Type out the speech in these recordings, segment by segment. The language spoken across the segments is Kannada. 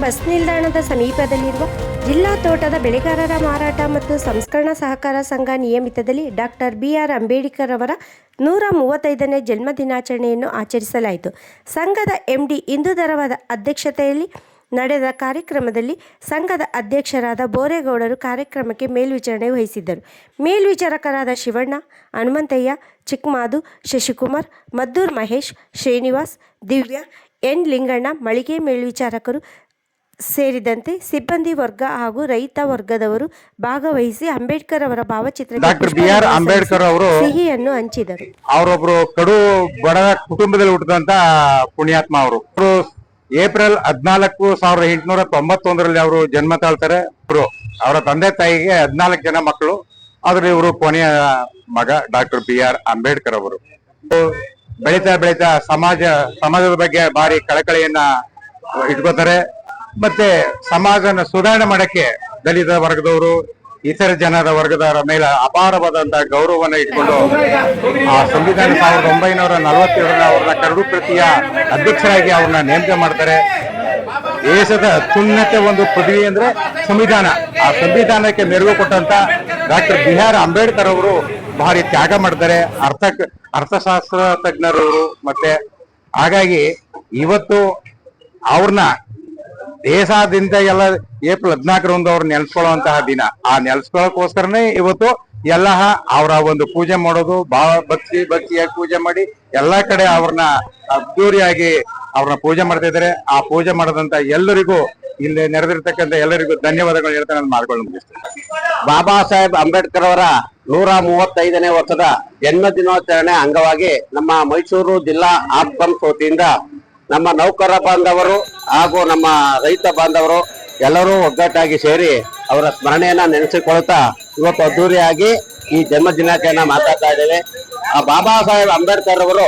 ಬಸ್ ನಿಲ್ದಾಣದ ಸಮೀಪದಲ್ಲಿರುವ ಜಿಲ್ಲಾ ತೋಟದ ಬೆಳೆಗಾರರ ಮಾರಾಟ ಮತ್ತು ಸಂಸ್ಕರಣಾ ಸಹಕಾರ ಸಂಘ ನಿಯಮಿತದಲ್ಲಿ ಡಾಕ್ಟರ್ BR ಅಂಬೇಡ್ಕರ್ ಅವರ 135ನೇ ಜನ್ಮ ದಿನಾಚರಣೆಯನ್ನು ಆಚರಿಸಲಾಯಿತು. ಸಂಘದ MD ಇಂದು ದರವಾದ ಅಧ್ಯಕ್ಷತೆಯಲ್ಲಿ ನಡೆದ ಕಾರ್ಯಕ್ರಮದಲ್ಲಿ ಸಂಘದ ಅಧ್ಯಕ್ಷರಾದ ಬೋರೇಗೌಡರು ಕಾರ್ಯಕ್ರಮಕ್ಕೆ ಮೇಲ್ವಿಚಾರಣೆ ವಹಿಸಿದ್ದರು. ಮೇಲ್ವಿಚಾರಕರಾದ ಶಿವಣ್ಣ, ಹನುಮಂತಯ್ಯ, ಚಿಕ್ಕಮಾದು, ಶಶಿಕುಮಾರ್, ಮದ್ದೂರು ಮಹೇಶ್, ಶ್ರೀನಿವಾಸ್, ದಿವ್ಯಾ, ಎನ್ ಲಿಂಗಣ್ಣ, ಮಳಿಗೆ ಮೇಲ್ವಿಚಾರಕರು ಸೇರಿದಂತೆ ಸಿಬ್ಬಂದಿ ವರ್ಗ ಹಾಗೂ ರೈತ ವರ್ಗದವರು ಭಾಗವಹಿಸಿ ಅಂಬೇಡ್ಕರ್ ಅವರ ಭಾವಚಿತ್ರಕ್ಕೆ ಡಾಕ್ಟರ್ BR ಅಂಬೇಡ್ಕರ್ ಅವರು ಸಿಹಿಯನ್ನು ಹಂಚಿದರು. ಅವರೊಬ್ರು ಕಡು ಬಡ ಕುಟುಂಬದಲ್ಲಿ ಹುಟ್ಟಿದಂತ ಪುಣ್ಯಾತ್ಮ ಅವರು. ಏಪ್ರಿಲ್ 14, 1891 ಅವರು ಜನ್ಮ ತಾಳ್ತಾರೆ. ಅವರ ತಂದೆ ತಾಯಿಗೆ 14 ಜನ ಮಕ್ಕಳು. ಆದ್ರೆ ಇವರು ಕೊನೆಯ ಮಗ ಡಾಕ್ಟರ್ BR ಅಂಬೇಡ್ಕರ್ ಅವರು. ಬೆಳೀತಾ ಸಮಾಜದ ಬಗ್ಗೆ ಭಾರಿ ಕಳಕಳಿಯನ್ನ ಇಟ್ಕೋತಾರೆ. ಮತ್ತೆ ಸಮಾಜನ ಸುಧಾರಣೆ ಮಾಡಕ್ಕೆ ದಲಿತ ವರ್ಗದವರು, ಇತರ ಜನರ ವರ್ಗದವರ ಮೇಲೆ ಅಪಾರವಾದಂತಹ ಗೌರವವನ್ನು ಇಟ್ಕೊಂಡು ಆ ಸಂವಿಧಾನ 1947 ಅವ್ರನ್ನ ಕರಡು ಪ್ರತಿಯ ಅಧ್ಯಕ್ಷರಾಗಿ ಅವ್ರನ್ನ ನೇಮಕ ಮಾಡ್ತಾರೆ. ದೇಶದ ಅತ್ಯುನ್ನತ ಒಂದು ಪದವಿ ಅಂದ್ರೆ ಸಂವಿಧಾನ. ಆ ಸಂವಿಧಾನಕ್ಕೆ ಮೆರುಗು ಕೊಟ್ಟಂತ ಡಾಕ್ಟರ್ BR ಅಂಬೇಡ್ಕರ್ ಅವರು ಭಾರಿ ತ್ಯಾಗ ಮಾಡ್ತಾರೆ. ಅರ್ಥಶಾಸ್ತ್ರ ತಜ್ಞರು ಮತ್ತೆ ಹಾಗಾಗಿ ಇವತ್ತು ಅವ್ರನ್ನ ದೇಶಾದ್ಯಂತ ಎಲ್ಲ ಏಪ್ರಿಲ್ 14 ಅವ್ರು ನೆನ್ಸ್ಕೊಳ್ಳುವಂತಹ ದಿನ. ಆ ನೆನ್ಸ್ಕೊಳ್ಳೋಕೋಸ್ಕರನೇ ಇವತ್ತು ಎಲ್ಲ ಅವರ ಒಂದು ಪೂಜೆ ಮಾಡೋದು, ಭಕ್ತಿಯಾಗಿ ಪೂಜೆ ಮಾಡಿ ಎಲ್ಲಾ ಕಡೆ ಅವ್ರನ್ನ ಅದ್ದೂರಿಯಾಗಿ ಅವ್ರನ್ನ ಪೂಜೆ ಮಾಡ್ತಾ ಇದ್ದಾರೆ. ಆ ಪೂಜೆ ಮಾಡದಂತ ಎಲ್ಲರಿಗೂ, ಇಲ್ಲಿ ನೆರೆದಿರ್ತಕ್ಕಂಥ ಎಲ್ಲರಿಗೂ ಧನ್ಯವಾದಗಳು ಹೇಳ್ತಾ ನಾನು ಮಾಡ್ಕೊಂಡು ಮುಗಿಸ್ತೇನೆ. ಬಾಬಾ ಸಾಹೇಬ್ ಅಂಬೇಡ್ಕರ್ ಅವರ 135ನೇ ವರ್ಷದ ಜನ್ಮ ದಿನಾಚರಣೆ ಅಂಗವಾಗಿ ನಮ್ಮ ಮೈಸೂರು ಜಿಲ್ಲಾ ಆಪ್ಕಾಮ್ಸ್ ವತಿಯಿಂದ ನಮ್ಮ ನೌಕರ ಬಾಂಧವರು ಹಾಗೂ ನಮ್ಮ ರೈತ ಬಾಂಧವರು ಎಲ್ಲರೂ ಒಗ್ಗಟ್ಟಾಗಿ ಸೇರಿ ಅವರ ಸ್ಮರಣೆಯನ್ನ ನೆನೆಸಿಕೊಳ್ತಾ ಇವತ್ತು ಅದ್ದೂರಿಯಾಗಿ ಈ ಜನ್ಮ ದಿನಾಚರಣೆ ಮಾತಾಡ್ತಾ ಇದ್ದೇವೆ. ಆ ಬಾಬಾ ಸಾಹೇಬ್ ಅಂಬೇಡ್ಕರ್ ಅವರು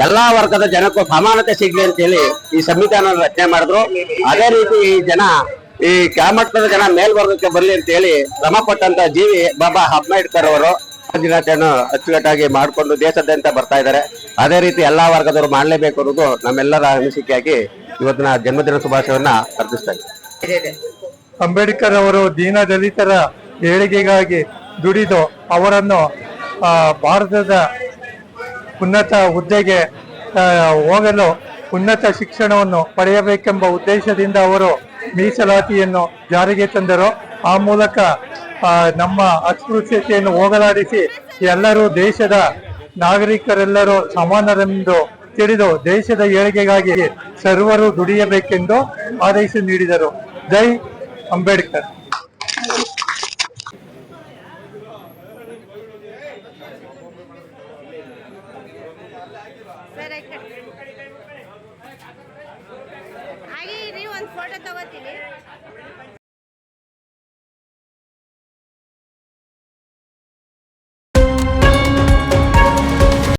ಎಲ್ಲಾ ವರ್ಗದ ಜನಕ್ಕೂ ಸಮಾನತೆ ಸಿಗ್ಲಿ ಅಂತ ಹೇಳಿ ಈ ಸಂವಿಧಾನ ರಚನೆ ಮಾಡಿದ್ರು. ಅದೇ ರೀತಿ ಈ ಜನ, ಈ ಕೆಳಮಟ್ಟದ ಜನ ಮೇಲ್ವರ್ಗಕ್ಕೆ ಬರ್ಲಿ ಅಂತ ಹೇಳಿ ಶ್ರಮ ಪಟ್ಟಂತ ಜೀವಿ ಬಾಬಾ ಅಂಬೇಡ್ಕರ್ ಅವರು ದಿನಾಚರಣೆ ಅಚ್ಚುಕಟ್ಟಾಗಿ ಮಾಡಿಕೊಂಡು ದೇಶಾದ್ಯಂತ ಬರ್ತಾ ಇದ್ದಾರೆ. ಅದೇ ರೀತಿ ಎಲ್ಲಾ ವರ್ಗದವರು ಮಾಡಲೇಬೇಕು ಅನ್ನೋದು ನಮ್ಮೆಲ್ಲರ ಅನಿಸಿಕೆಯಾಗಿ ಇವತ್ತಿನ ಜನ್ಮದಿನ ಶುಭಾಶಯವನ್ನ ಅರ್ಪಿಸ್ತಾ ಇದ್ದಾರೆ. ಅಂಬೇಡ್ಕರ್ ಅವರು ದೀನ ದಲಿತರ ಏಳಿಗೆಗಾಗಿ ದುಡಿದು ಅವರನ್ನು ಭಾರತದ ಉನ್ನತ ಹುದ್ದೆಗೆ ಹೋಗಲು ಉನ್ನತ ಶಿಕ್ಷಣವನ್ನು ಪಡೆಯಬೇಕೆಂಬ ಉದ್ದೇಶದಿಂದ ಅವರು ಮೀಸಲಾತಿಯನ್ನು ಜಾರಿಗೆ ತಂದರು. ಆ ಮೂಲಕ ನಮ್ಮ ಅಸ್ಪೃಶ್ಯತೆಯನ್ನು ಹೋಗಲಾಡಿಸಿ ಎಲ್ಲರೂ ದೇಶದ ನಾಗರಿಕರೆಲ್ಲರೂ ಸಮಾನರೆಂದು ತಿಳಿದು ದೇಶದ ಏಳಿಗೆಗಾಗಿ ಸರ್ವರು ದುಡಿಯಬೇಕೆಂದು ಆದೇಶ ನೀಡಿದರು. ಜೈ ಅಂಬೇಡ್ಕರ್. ಹಾಗೆ ಒಂದು ಫೋಟೋ ತಗೋತೀನಿ.